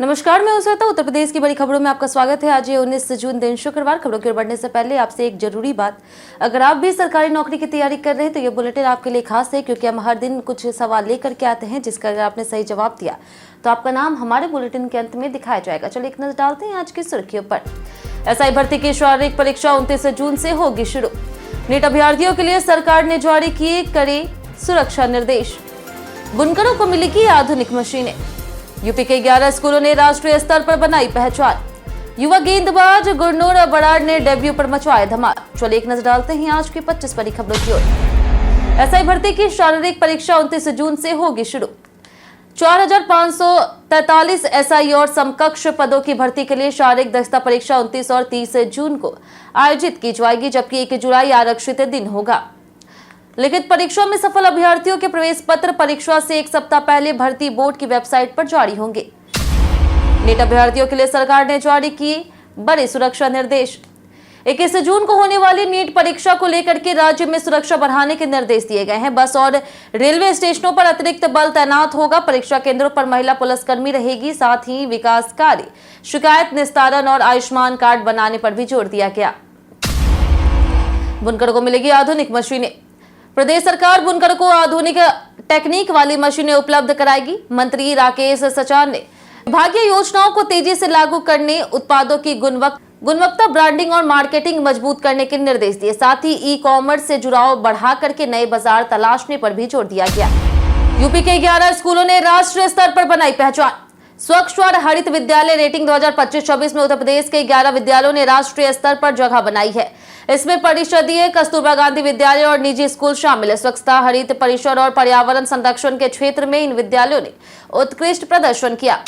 नमस्कार, मैं उषा। उत्तर प्रदेश की बड़ी खबरों में आपका स्वागत है। आज ये 19 जून दिन शुक्रवार। खबरों की ओर बढ़ने से पहले आपसे एक जरूरी बात, अगर आप भी सरकारी नौकरी की तैयारी कर रहे हैं तो ये बुलेटिन आपके लिए खास है, क्योंकि हम हर दिन कुछ सवाल लेकर के आते हैं जिसका अगर आपने सही जवाब दिया तो आपका नाम हमारे बुलेटिन के अंत में दिखाया जाएगा। चलिए एक नजर डालते हैं आज की सुर्खियों पर। एसआई भर्ती की शारीरिक परीक्षा 29 जून से होगी शुरू। नीट अभ्यर्थियों के लिए सरकार ने जारी किए कड़े सुरक्षा निर्देश। बुनकरों को मिलेगी आधुनिक मशीनें। यूपी के 11 स्कूलों ने राष्ट्रीय स्तर पर बनाई पहचान। युवा गेंदबाज गुरनूर बराड़ ने डेब्यू पर मचवाया धमाल। चलिए एक नजर डालते हैं आज की 25 बड़ी खबरों की ओर। एसआई भर्ती की शारीरिक परीक्षा 29 जून से होगी शुरू। 4543 एसआई और समकक्ष पदों की भर्ती के लिए शारीरिक दक्षता परीक्षा 29 और 30 जून को आयोजित की जाएगी, जबकि 1 जुलाई आरक्षित दिन होगा। लिखित परीक्षा में सफल अभ्यर्थियों के प्रवेश पत्र परीक्षा से एक सप्ताह पहले भर्ती बोर्ड की वेबसाइट पर जारी होंगे। नीट अभ्यर्थियों के लिए सरकार ने जारी किए बड़े सुरक्षा निर्देश। 21 जून को होने वाली नीट परीक्षा को लेकर के राज्य में सुरक्षा बढ़ाने के निर्देश दिए गए हैं। बस और रेलवे स्टेशनों पर अतिरिक्त बल तैनात होगा। परीक्षा केंद्रों पर महिला पुलिसकर्मी रहेगी। साथ ही विकास कार्य, शिकायत निस्तारण और आयुष्मान कार्ड बनाने पर भी जोर दिया गया। बुनकरों को मिलेगी आधुनिक मशीनें। प्रदेश सरकार बुनकर को आधुनिक टेक्निक वाली मशीनें उपलब्ध कराएगी। मंत्री राकेश सचान ने विभागीय योजनाओं को तेजी से लागू करने, उत्पादों की गुणवत्ता, ब्रांडिंग और मार्केटिंग मजबूत करने के निर्देश दिए। साथ ही ई कॉमर्स से जुड़ाव बढ़ा करके नए बाजार तलाशने पर भी जोर दिया गया। यूपी के 11 स्कूलों ने राष्ट्रीय स्तर पर बनाई पहचान। स्वच्छ और हरित विद्यालय रेटिंग 2025-26 में उत्तर प्रदेश के 11 विद्यालयों ने राष्ट्रीय स्तर पर जगह बनाई है। इसमें परिषदीय, कस्तूरबा गांधी विद्यालय और निजी स्कूल शामिल है। स्वच्छता, हरित परिसर और पर्यावरण संरक्षण के क्षेत्र में इन विद्यालयों ने उत्कृष्ट प्रदर्शन किया।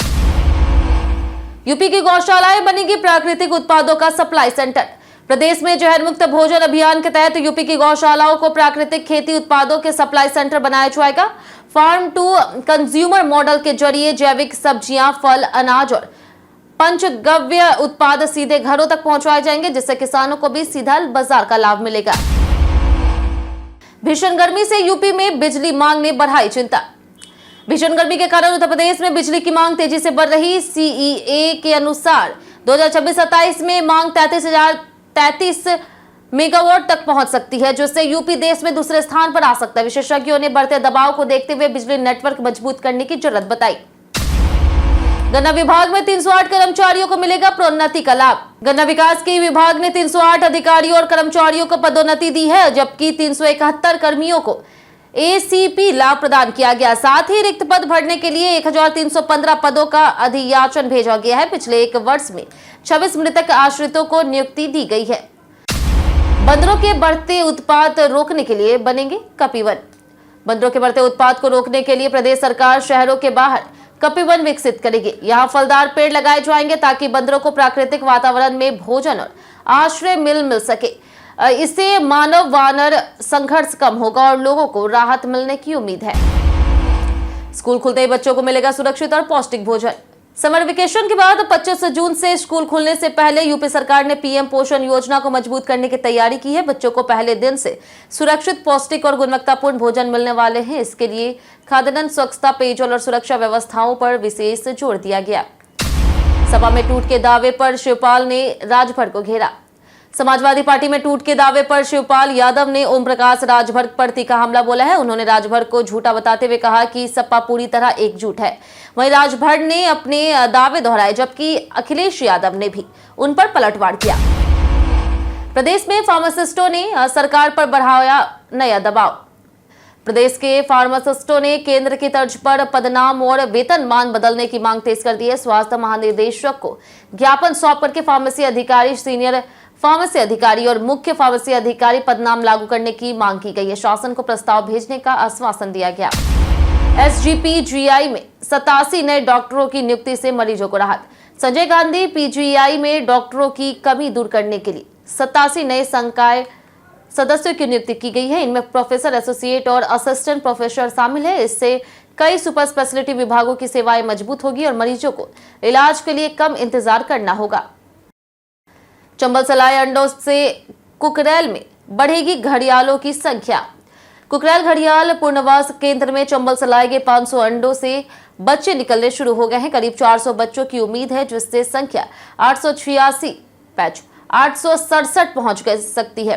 यूपी की गौशालाएं बनेगी प्राकृतिक उत्पादों का सप्लाई सेंटर। प्रदेश में जहर मुक्त भोजन अभियान के तहत यूपी की गौशालाओं को प्राकृतिक खेती उत्पादों के सप्लाई सेंटर बनाया जाएगा। फार्म टू कंज्यूमर मॉडल के जरिए जैविक सब्जियां, फल, अनाज और पंचगव्य उत्पाद सीधे घरों तक पहुंचाए जाएंगे, जिससे किसानों को भी सीधा बाजार का लाभ मिलेगा। भीषण गर्मी से यूपी में बिजली मांग ने बढ़ाई चिंता। भीषण गर्मी के कारण उत्तर प्रदेश में बिजली की मांग तेजी से बढ़ रही। सीईए के अनुसार 2026-27 में मांग 33,033 मेगावाट तक पहुंच सकती है, जिससे यूपी देश में दूसरे स्थान पर आ सकता है। विशेषज्ञों ने बढ़ते दबाव को देखते हुए बिजली नेटवर्क मजबूत करने की जरूरत बताई। गन्ना विभाग में 308 कर्मचारियों को मिलेगा प्रोन्नति का लाभ। गन्ना विकास के विभाग ने 308 अधिकारियों और कर्मचारियों को पदोन्नति दी है, जबकि 371 कर्मियों को एसीपी लाभ प्रदान किया गया। साथ ही रिक्त पद भरने के लिए 1315 पदों का अधियाचन भेजा गया है। पिछले 1 वर्ष में 26 मृतक आश्रितों को नियुक्ति दी गई है। बंदरों के बढ़ते उत्पात रोकने के लिए बनेंगे कपिवन। बंदरों के बढ़ते उत्पात को रोकने के लिए प्रदेश सरकार शहरों के बाहर कपिवन विकसित करेगी। यहाँ फलदार पेड़ लगाए जाएंगे ताकि बंदरों को प्राकृतिक वातावरण में भोजन और आश्रय मिल सके। इससे मानव वानर संघर्ष कम होगा और लोगों को राहत मिलने की उम्मीद है। स्कूल खुलते ही बच्चों को मिलेगा सुरक्षित और पौष्टिक भोजन। समर वेकेशन के बाद 25 जून से स्कूल खुलने से पहले यूपी सरकार ने पीएम पोषण योजना को मजबूत करने की तैयारी की है। बच्चों को पहले दिन से सुरक्षित, पौष्टिक और गुणवत्तापूर्ण भोजन मिलने वाले हैं। इसके लिए खाद्यान्न, स्वच्छता, पेयजल और सुरक्षा व्यवस्थाओं पर विशेष जोर दिया गया। सपा में टूट के दावे पर शिवपाल ने राजभर को घेरा। समाजवादी पार्टी में टूट के दावे पर शिवपाल यादव ने ओम प्रकाश राजभर पर तीखा हमला बोला है। उन्होंने राजभर को झूठा बताते हुए कहा कि सपा पूरी तरह एकजुट है। वहीं राजभर ने अपने दावे दोहराए, जबकि अखिलेश यादव ने भी उन पर पलटवार किया। प्रदेश में फार्मासिस्टों ने सरकार पर बढ़ाया नया दबाव। प्रदेश के फार्मासिस्टों ने केंद्र की तर्ज पर पदनाम और वेतनमान बदलने की मांग तेज कर दी है। स्वास्थ्य महानिदेशक को ज्ञापन सौंप करके फार्मेसी अधिकारी, सीनियर फार्मेसी अधिकारी और मुख्य फार्मेसी अधिकारी पदनाम लागू करने की मांग की गई है। शासन को प्रस्ताव भेजने का आश्वासन दिया गया। एसजीपीजीआई में 87 नए डॉक्टरों की नियुक्ति से मरीजों को राहत। संजय गांधी पीजीआई में डॉक्टरों की कमी दूर करने के लिए 87 नए संकाय सदस्यों की नियुक्ति की गई है। इनमें प्रोफेसर, एसोसिएट और असिस्टेंट प्रोफेसर शामिल है। इससे कई सुपर स्पेशलिटी विभागों की सेवाएं मजबूत होगी और मरीजों को इलाज के लिए कम इंतजार करना होगा। चंबल सलाय अंडों से कुकरेल में बढ़ेगी घड़ियालों की संख्या। कुकरेल घड़ियाल पूर्णवास केंद्र में चंबल से लाए गए 500 अंडों से बच्चे निकलने शुरू हो गए हैं। करीब 400 बच्चों की उम्मीद है, जिससे संख्या 867 पहुंच सकती है।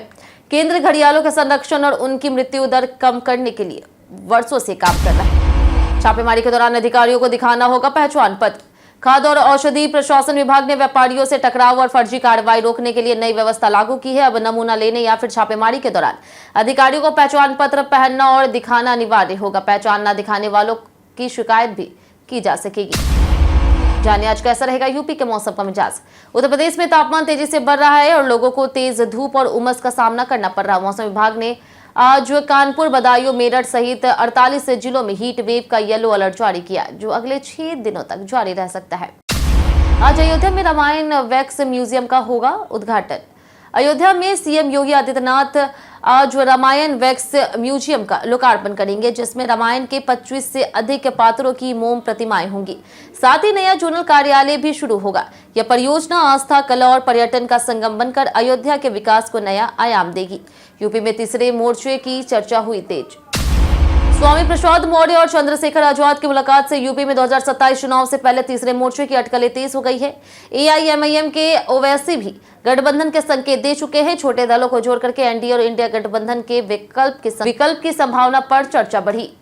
केंद्र घड़ियालों के संरक्षण और उनकी मृत्यु दर कम करने के लिए वर्षों से काम कर रहा है। छापेमारी के दौरान अधिकारियों को दिखाना होगा पहचान पत्र। खाद्य और औषधि प्रशासन विभाग ने व्यापारियों से टकराव और फर्जी कार्रवाई रोकने के लिए नई व्यवस्था लागू की है। अब नमूना लेने या फिर छापेमारी के दौरान अधिकारियों को पहचान पत्र पहनना और दिखाना अनिवार्य होगा। पहचान न दिखाने वालों की शिकायत भी की जा सकेगी। जानिए आज कैसा रहेगा यूपी के मौसम का मिजाज। उत्तर प्रदेश में तापमान तेजी से बढ़ रहा है और लोगों को तेज धूप और उमस का सामना करना पड़ रहा है। मौसम विभाग ने आज कानपुर, बदायूं, मेरठ सहित 48 जिलों में हीट वेव का येलो अलर्ट जारी किया, जो अगले 6 दिनों तक जारी रह सकता है। आज अयोध्या में रामायण वैक्स म्यूजियम का होगा उद्घाटन। अयोध्या में सीएम योगी आदित्यनाथ आज रामायण वैक्स म्यूजियम का लोकार्पण करेंगे, जिसमें रामायण के 25 से अधिक पात्रों की मोम प्रतिमाएं होंगी। साथ ही नया जोनल कार्यालय भी शुरू होगा। यह परियोजना आस्था, कला और पर्यटन का संगम बनकर अयोध्या के विकास को नया आयाम देगी। यूपी में तीसरे मोर्चे की चर्चा हुई तेज। स्वामी प्रसाद मौर्य और चंद्रशेखर आजाद की मुलाकात से यूपी में 2027 चुनाव से पहले तीसरे मोर्चे की अटकलें तेज हो गई है। एआईएमआईएम के ओवैसी भी गठबंधन के संकेत दे चुके हैं। छोटे दलों को जोड़ करके एनडीए और इंडिया गठबंधन के विकल्प की संभावना पर चर्चा बढ़ी।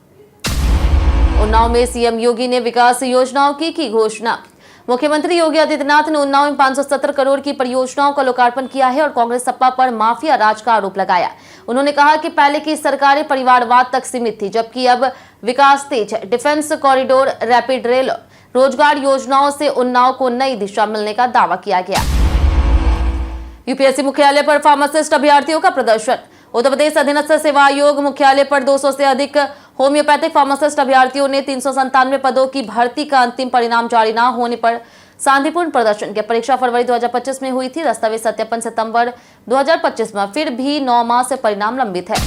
उन्नाव में सीएम योगी ने विकास योजनाओं की घोषणा। मुख्यमंत्री योगी आदित्यनाथ ने उन्नाव में 570 करोड़ की परियोजनाओं का लोकार्पण किया है और कांग्रेस सपा पर माफिया राज का आरोप लगाया। उन्होंने कहा कि पहले की सरकारें परिवारवाद तक सीमित थी, जबकि अब विकास तेज है। डिफेंस कॉरिडोर, रैपिड रेल, रोजगार योजनाओं से उन्नाव को नई दिशा मिलने का दावा किया गया। यूपीएससी मुख्यालय पर फार्मासिस्ट अभ्यर्थियों का प्रदर्शन। उत्तर प्रदेश अधीनस्थ सेवा आयोग मुख्यालय पर 200 से अधिक होम्योपैथिक फार्मासिस्ट अभ्यर्थियों ने 397 पदों की भर्ती का अंतिम परिणाम जारी न होने पर शांतिपूर्ण प्रदर्शन किया। परीक्षा फरवरी 2025 में हुई थी। दस्तावेज सत्यापन सितंबर 2025 में, फिर भी 9 माह से परिणाम लंबित है।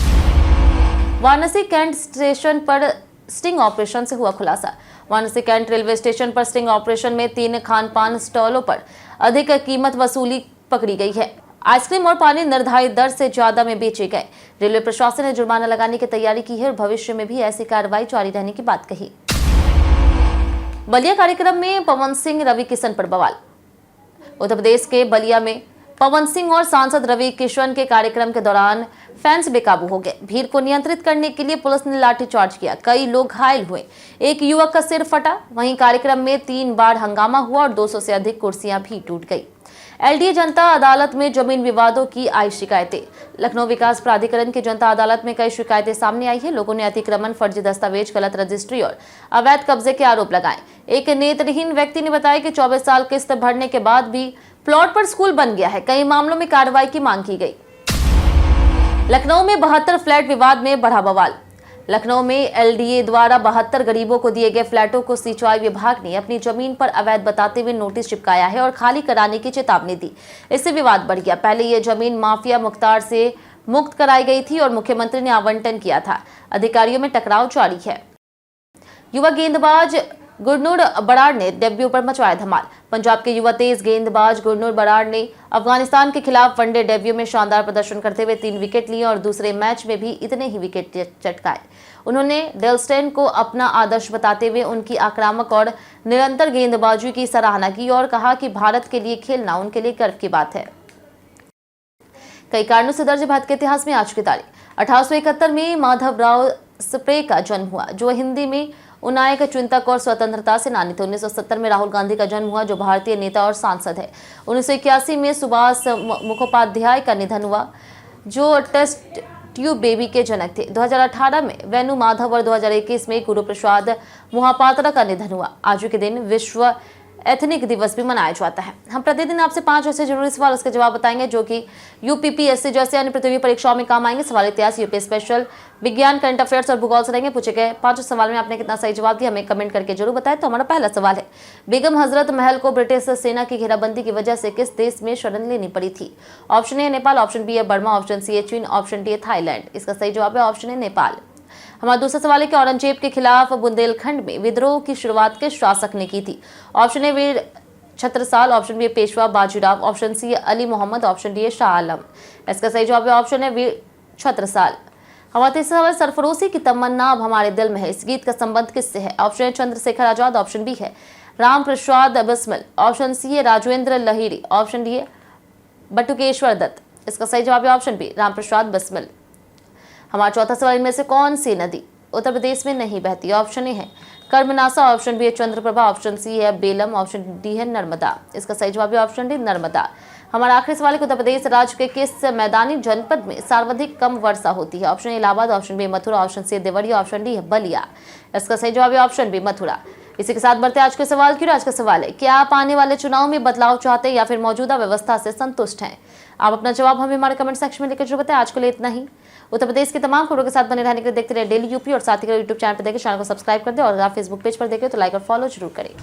वाराणसी कैंट स्टेशन पर स्टिंग ऑपरेशन से हुआ खुलासा। वाराणसी कैंट रेलवे स्टेशन पर स्टिंग ऑपरेशन में 3 खानपान स्टॉलों पर अधिक कीमत वसूली पकड़ी गई है। आइसक्रीम और पानी निर्धारित दर से ज्यादा में बेचे गए। रेलवे प्रशासन ने जुर्माना लगाने की तैयारी की है और भविष्य में भी ऐसी कार्रवाई जारी रहने की बात कही। बलिया कार्यक्रम में पवन सिंह, रवि किशन पर बवाल। उत्तर प्रदेश के बलिया में पवन सिंह और सांसद रवि किशन के कार्यक्रम के दौरान फैंस बेकाबू हो गए। भीड़ को नियंत्रित करने के लिए पुलिस ने लाठीचार्ज किया। कई लोग घायल हुए। एक युवक का सिर फटा। वहीं कार्यक्रम में 3 बार हंगामा हुआ और 200 से अधिक कुर्सियां भी टूट गई। एलडीए जनता अदालत में जमीन विवादों की आई शिकायतें। लखनऊ विकास प्राधिकरण की जनता अदालत में कई शिकायतें सामने आई है। लोगों ने अतिक्रमण, फर्जी दस्तावेज, गलत रजिस्ट्री और अवैध कब्जे के आरोप लगाए। एक नेत्रहीन व्यक्ति ने बताया कि 24 साल किस्त भरने के बाद भी प्लॉट पर स्कूल बन गया है। कई मामलों में कार्रवाई की मांग की गई। लखनऊ में 72 फ्लैट विवाद में बढ़ा बवाल। लखनऊ में एलडीए द्वारा 72 गरीबों को दिए गए फ्लैटों को सिंचाई विभाग ने अपनी जमीन पर अवैध बताते हुए नोटिस चिपकाया है और खाली कराने की चेतावनी दी। इससे विवाद बढ़ गया। पहले ये जमीन माफिया मुख्तार से मुक्त कराई गई थी और मुख्यमंत्री ने आवंटन किया था। अधिकारियों में टकराव जारी है। युवा गेंदबाज गुरनूर बराड़ ने डेब्यू पर मचाया धमाल। पंजाब के युवा तेज गेंदबाज गुरनूर बराड़ ने अफगानिस्तान के खिलाफ वनडे डेब्यू में शानदार प्रदर्शन करते हुए 3 विकेट लिए और दूसरे मैच में भी इतने ही विकेट चटकाए। उन्होंने डेलस्टेन को अपना आदर्श बताते हुए उनकी आक्रामक और निरंतर गेंदबाजी की सराहना की और कहा कि भारत के लिए खेलना उनके लिए गर्व की बात है। कई कारणों से दर्ज भारत के इतिहास में आज की तारीख 1871 में माधवराव स्प्रे का जन्म हुआ, जो हिंदी में उनायक चिंतक और स्वतंत्रता सेनानी थे। 1970 में राहुल गांधी का जन्म हुआ, जो भारतीय नेता और सांसद है। 1981 में सुभाष मुखोपाध्याय का निधन हुआ, जो टेस्ट ट्यूब बेबी के जनक थे। 2018 में वेणु माधव और 2021 में गुरु प्रसाद मोहापात्रा का निधन हुआ। आज के दिन विश्व एथनिक दिवस भी मनाया जाता है। हम प्रतिदिन आपसे 5 ऐसे जरूरी सवाल उसके जवाब बताएंगे जो कि यूपीपीएससी जैसे अन्य प्रतियोगी परीक्षाओं में काम आएंगे। सवाल इतिहास, यूपी स्पेशल, विज्ञान, करंट अफेयर्स और भूगोल से रहेंगे। पूछे गए 5 सवाल में आपने कितना सही जवाब दिया हमें कमेंट करके जरूर बताएं। तो हमारा पहला सवाल है, बेगम हजरत महल को ब्रिटिश सेना की घेराबंदी की वजह से किस देश में शरण लेनी पड़ी थी? Option A Nepal, option B है बर्मा, ऑप्शन सी है चीन, ऑप्शन डी है थाईलैंड। इसका सही जवाब है ऑप्शन ए नेपाल। हमारा दूसरा सवाल है कि औरंगजेब के खिलाफ बुंदेलखंड में विद्रोह की शुरुआत किस शासक ने की थी? Option A Veer Chhatrasal, option B Peshwa Bajirao, option C Ali Mohammad, option D Shah Alam. इसका सही जवाब है ऑप्शन है वीर छत्रसाल। हमारा तीसरा सवाल, सरफरोशी की तमन्ना अब हमारे दिल में है, इस गीत का संबंध किससे है? Option A Chandrashekhar Azad, option B है राम प्रसाद बिस्मिल, ऑप्शन सी है राजेंद्र लहिड़ी, ऑप्शन डी है बटुकेश्वर दत्त। इसका सही जवाब है ऑप्शन बी राम प्रसाद बिस्मिल। हमारा चौथा सवाल, इनमें से कौन सी नदी उत्तर प्रदेश में नहीं बहती? ऑप्शन ए है कर्मनासा, ऑप्शन बी है चंद्रप्रभा, ऑप्शन सी है बेलम, ऑप्शन डी है नर्मदा। इसका सही जवाब है ऑप्शन डी नर्मदा। हमारा आखिरी सवाल है, उत्तर प्रदेश राज्य के किस मैदानी जनपद में सर्वाधिक कम वर्षा होती है? Option A Allahabad, option B Mathura, option C Deoria, option D है बलिया। इसका सही जवाब है ऑप्शन बी मथुरा। इसी के साथ बढ़ते आज के सवाल की। आज का सवाल है, क्या आप आने वाले चुनाव में बदलाव चाहते हैं या फिर मौजूदा व्यवस्था से संतुष्ट हैं? आप अपना जवाब हमें हमारे कमेंट सेक्शन में लिखकर जरूर बताएं। आज के लिए इतना ही। उत्तर प्रदेश के तमाम खबरों के साथ बने रहने के लिए देखते रहे डेली यूपी और साथ ही यूट्यूब चैनल पर देखें, चैनल को सब्सक्राइब कर दें और अगर आप फेसबुक पेज पर देखें तो लाइक और फॉलो जरूर करें।